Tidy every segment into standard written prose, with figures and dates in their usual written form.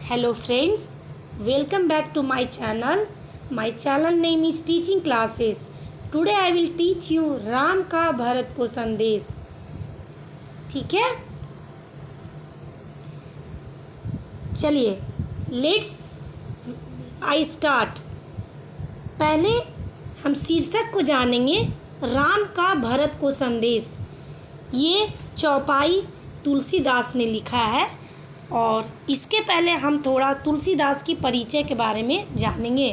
Hello friends, welcome back to my channel. My channel name is Teaching Classes. Today I will teach you Ram का भरत को संदेश. ठीक है, चलिए लेट्स आई स्टार्ट. पहले हम शीर्षक को जानेंगे. राम का भरत को संदेश. ये चौपाई तुलसीदास ने लिखा है और इसके पहले हम थोड़ा तुलसीदास की परिचय के बारे में जानेंगे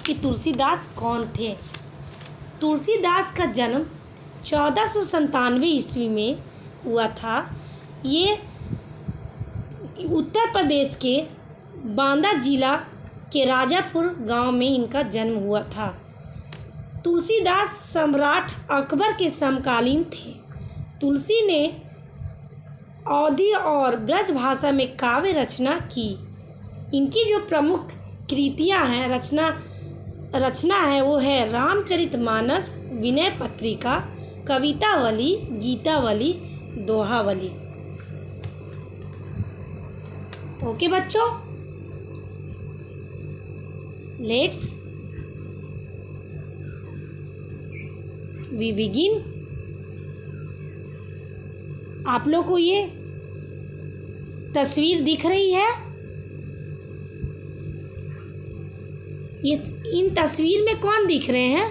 कि तुलसीदास कौन थे. तुलसीदास का जन्म 1497 ईस्वी में हुआ था. ये उत्तर प्रदेश के बांदा जिला के राजापुर गांव में इनका जन्म हुआ था. तुलसीदास सम्राट अकबर के समकालीन थे. तुलसी ने अवधी और ब्रज भाषा में काव्य रचना की. इनकी जो प्रमुख कृतियाँ हैं रचना है वो है रामचरितमानस, विनय पत्रिका, कवितावली, गीतावली, दोहावली. ओके बच्चों, लेट्स वी बिगिन. आप लोग को ये तस्वीर दिख रही है. ये इन तस्वीर में कौन दिख रहे हैं?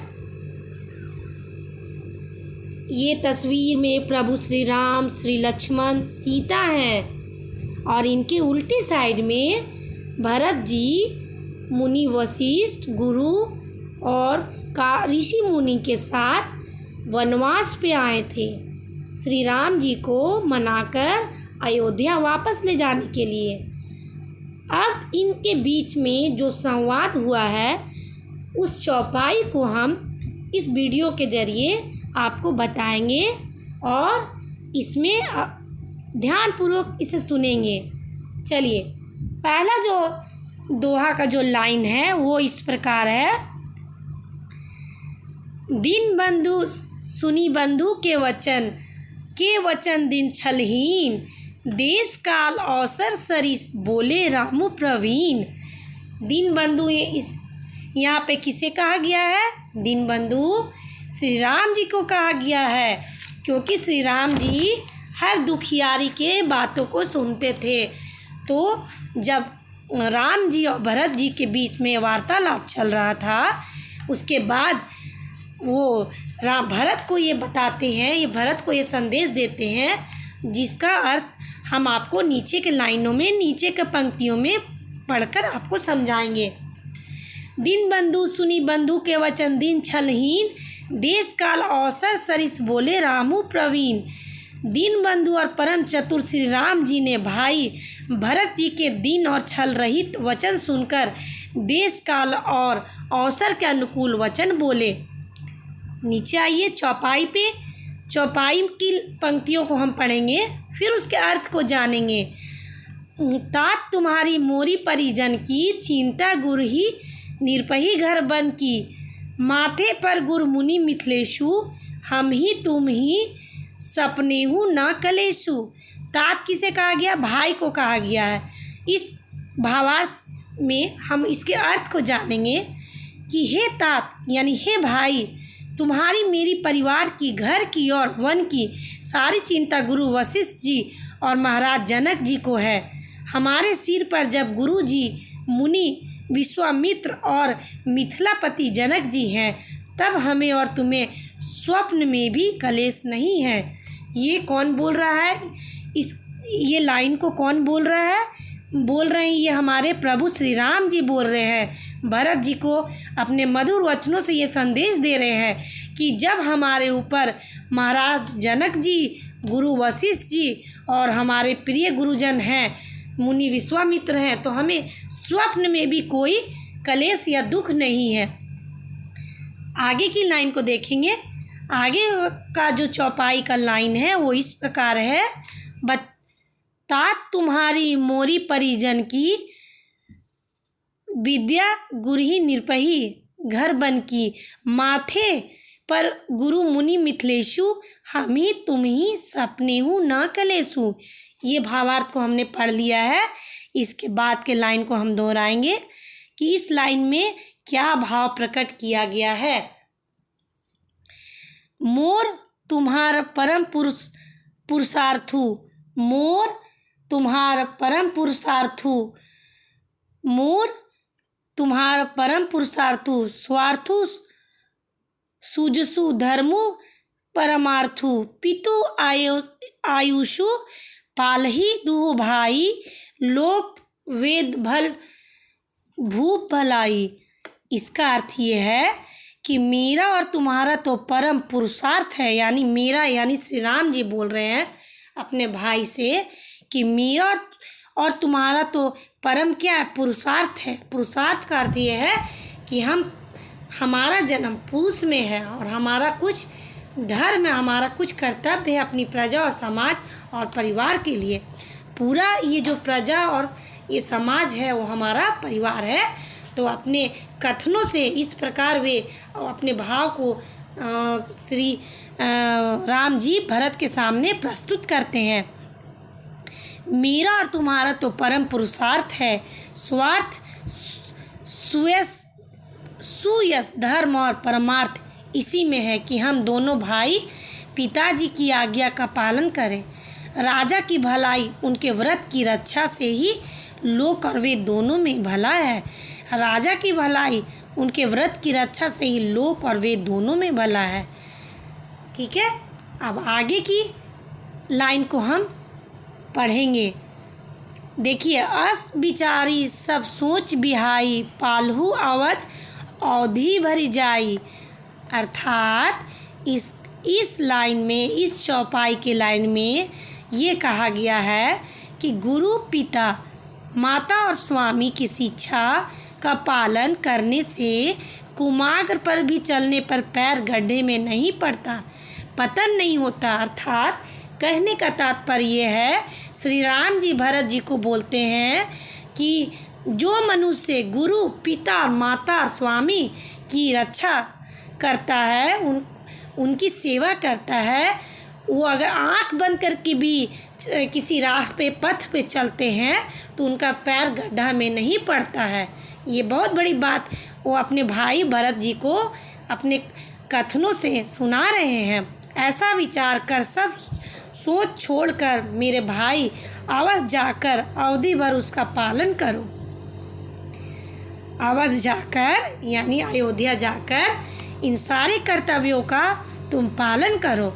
ये तस्वीर में प्रभु श्री राम, श्री लक्ष्मण, सीता हैं और इनके उल्टी साइड में भरत जी मुनि वशिष्ठ, गुरु और ऋषि मुनि के साथ वनवास पे आए थे श्री राम जी को मनाकर अयोध्या वापस ले जाने के लिए. अब इनके बीच में जो संवाद हुआ है उस चौपाई को हम इस वीडियो के ज़रिए आपको बताएंगे और इसमें ध्यानपूर्वक इसे सुनेंगे. चलिए, पहला जो दोहा का जो लाइन है वो इस प्रकार है. दीन बंधु सुनी बंधु के वचन दिन छलहीन, देश काल अवसर सरिस बोले रामु प्रवीण. दीन बंधु यहाँ पे किसे कहा गया है? दीन बंधु श्री राम जी को कहा गया है, क्योंकि श्री राम जी हर दुखियारी के बातों को सुनते थे. तो जब राम जी और भरत जी के बीच में वार्तालाप चल रहा था, उसके बाद वो भरत को ये बताते हैं, ये भरत को ये संदेश देते हैं जिसका अर्थ हम आपको नीचे के लाइनों में, नीचे के पंक्तियों में पढ़कर आपको समझाएंगे. दीन बंधु सुनी बंधु के वचन दिन छलहीन, देश काल अवसर सरिस बोले रामु प्रवीण. दीन बंधु और परम चतुर श्री राम जी ने भाई भरत जी के दीन और छल रहित वचन सुनकर देश काल और अवसर के अनुकूल वचन बोले. नीचे आइए चौपाई पे. चौपाई की पंक्तियों को हम पढ़ेंगे, फिर उसके अर्थ को जानेंगे. तात तुम्हारी मोरी परिजन की, चिंता गुर ही निरपही घर बन की. माथे पर गुर मुनि मिथिलेशु, हम ही तुम ही सपने हूँ न कलेशु. तात किसे कहा गया? भाई को कहा गया है. इस भावार्थ में हम इसके अर्थ को जानेंगे कि हे तात यानी हे भाई, तुम्हारी मेरी परिवार की, घर की और वन की सारी चिंता गुरु वशिष्ठ जी और महाराज जनक जी को है. हमारे सिर पर जब गुरु जी, मुनि विश्वामित्र और मिथिलापति जनक जी हैं, तब हमें और तुम्हें स्वप्न में भी कलेश नहीं है. ये कौन बोल रहा है? ये लाइन को कौन बोल रहा है? बोल रहे हैं ये हमारे प्रभु श्री राम जी बोल रहे हैं. भरत जी को अपने मधुर वचनों से ये संदेश दे रहे हैं कि जब हमारे ऊपर महाराज जनक जी, गुरु वशिष्ठ जी और हमारे प्रिय गुरुजन हैं, मुनि विश्वामित्र हैं, तो हमें स्वप्न में भी कोई कलेश या दुख नहीं है. आगे की लाइन को देखेंगे. आगे का जो चौपाई का लाइन है वो इस प्रकार है. तात तुम्हारी मोरी परिजन की, विद्या गुरही निरपही घर बन की. माथे पर गुरु मुनि मिथिलेशु, हम ही तुम ही सपने हूँ न कलेशु। ये भावार्थ को हमने पढ़ लिया है। इसके बाद के लाइन को हम दोहराएंगे कि इस लाइन में क्या भाव प्रकट किया गया है। मोर तुम्हार परम पुरुषार्थु, मोर तुम्हार परम पुरुषार्थु, मोर तुम्हार परम पुरुषार्थु, स्वार्थु सुजसु धर्मु परमार्थु, पितु आयुषु पालही दुह भाई, लोक वेद भल भूप भलाई। इसका अर्थ ये है कि मेरा और तुम्हारा तो परम पुरुषार्थ है, यानी मेरा यानी श्री राम जी बोल रहे हैं अपने भाई से कि मेरा और तुम्हारा तो परम क्या है, पुरुषार्थ है। पुरुषार्थ का अर्थ ये है कि हमारा जन्म पुरुष में है और हमारा कुछ धर्म है, हमारा कुछ कर्तव्य है अपनी प्रजा और समाज और परिवार के लिए। पूरा ये जो प्रजा और ये समाज है वो हमारा परिवार है। तो अपने कथनों से इस प्रकार वे अपने भाव को श्री राम जी भरत के सामने प्रस्तुत करते हैं। मेरा और तुम्हारा तो परम पुरुषार्थ है, स्वार्थ सुयश धर्म और परमार्थ इसी में है कि हम दोनों भाई पिताजी की आज्ञा का पालन करें। राजा की भलाई उनके व्रत की रक्षा से ही लोक और वेद दोनों में भला है। राजा की भलाई उनके व्रत की रक्षा से ही लोक और वेद दोनों में भला है। ठीक है, अब आगे की लाइन को हम पढ़ेंगे। देखिए, अस बिचारी सब सोच बिहाई, पालहू अवध अवधि भरी जाई। अर्थात इस लाइन में, इस चौपाई के लाइन में ये कहा गया है कि गुरु पिता माता और स्वामी की शिक्षा का पालन करने से कुमार्ग पर भी चलने पर पैर गड्ढे में नहीं पड़ता, पतन नहीं होता। अर्थात कहने का तात्पर्य है, श्री राम जी भरत जी को बोलते हैं कि जो मनुष्य गुरु पिता माता और स्वामी की रक्षा करता है, उनकी सेवा करता है, वो अगर आँख बंद करके भी किसी राह पे पथ पे चलते हैं तो उनका पैर गड्ढा में नहीं पड़ता है। ये बहुत बड़ी बात वो अपने भाई भरत जी को अपने कथनों से सुना रहे हैं। ऐसा विचार कर सब सोच छोड़कर मेरे भाई अवध जाकर अवधि भर उसका पालन करो। अवध जाकर यानी अयोध्या जाकर इन सारे कर्तव्यों का तुम पालन करो।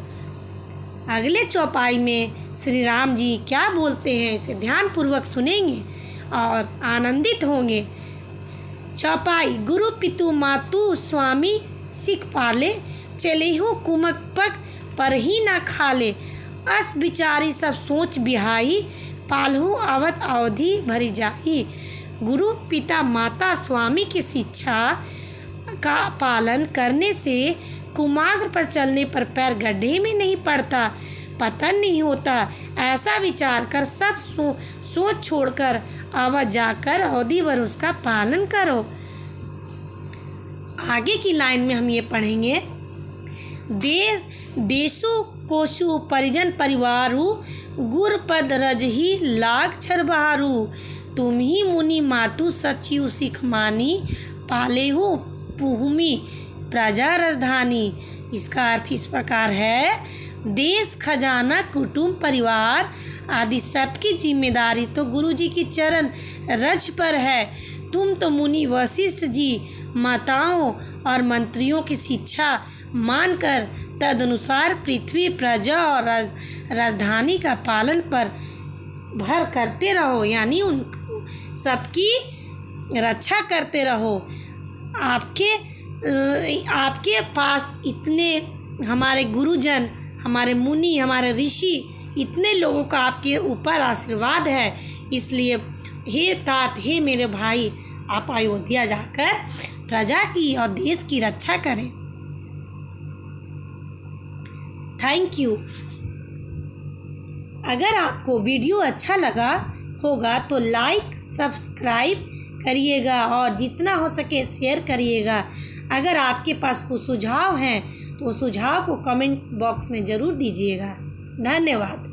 अगले चौपाई में श्री राम जी क्या बोलते हैं इसे ध्यानपूर्वक सुनेंगे और आनंदित होंगे। चौपाई, गुरु पितु मातु स्वामी सिख पाले, चलेहु कुमक पक पर ही ना खाले। अस बिचारी सब सोच बिहाई, पालहु अवध अवधि भरी जाई। गुरु पिता माता स्वामी की शिक्षा का पालन करने से कुमार्ग पर चलने पर पैर गड्ढे में नहीं पड़ता, पतन नहीं होता। ऐसा विचार कर सब सोच छोड़कर अवध जाकर अवधि भर उसका पालन करो। आगे की लाइन में हम ये पढ़ेंगे, देशु कोशु परिजन परिवारु, गुरपद रजही लाग छरबहारू। तुम ही मुनि मातु सचिव सिख मानी, पालेहु पुहुमी प्रजा राजधानी। इसका अर्थ इस प्रकार है, देश खजाना कुटुंब परिवार आदि सबकी जिम्मेदारी तो गुरु जी की चरण रज पर है। तुम तो मुनि वशिष्ठ जी माताओं और मंत्रियों की शिक्षा मानकर तदनुसार पृथ्वी प्रजा और राजधानी का पालन पर भर करते रहो, यानी उन सबकी रक्षा करते रहो। आपके पास इतने हमारे गुरुजन, हमारे मुनि, हमारे ऋषि, इतने लोगों का आपके ऊपर आशीर्वाद है। इसलिए हे तात, हे मेरे भाई, आप अयोध्या जाकर प्रजा की और देश की रक्षा करें। Thank you. अगर आपको वीडियो अच्छा लगा होगा तो लाइक सब्सक्राइब करिएगा और जितना हो सके शेयर करिएगा। अगर आपके पास कुछ सुझाव हैं तो सुझाव को कमेंट बॉक्स में ज़रूर दीजिएगा। धन्यवाद।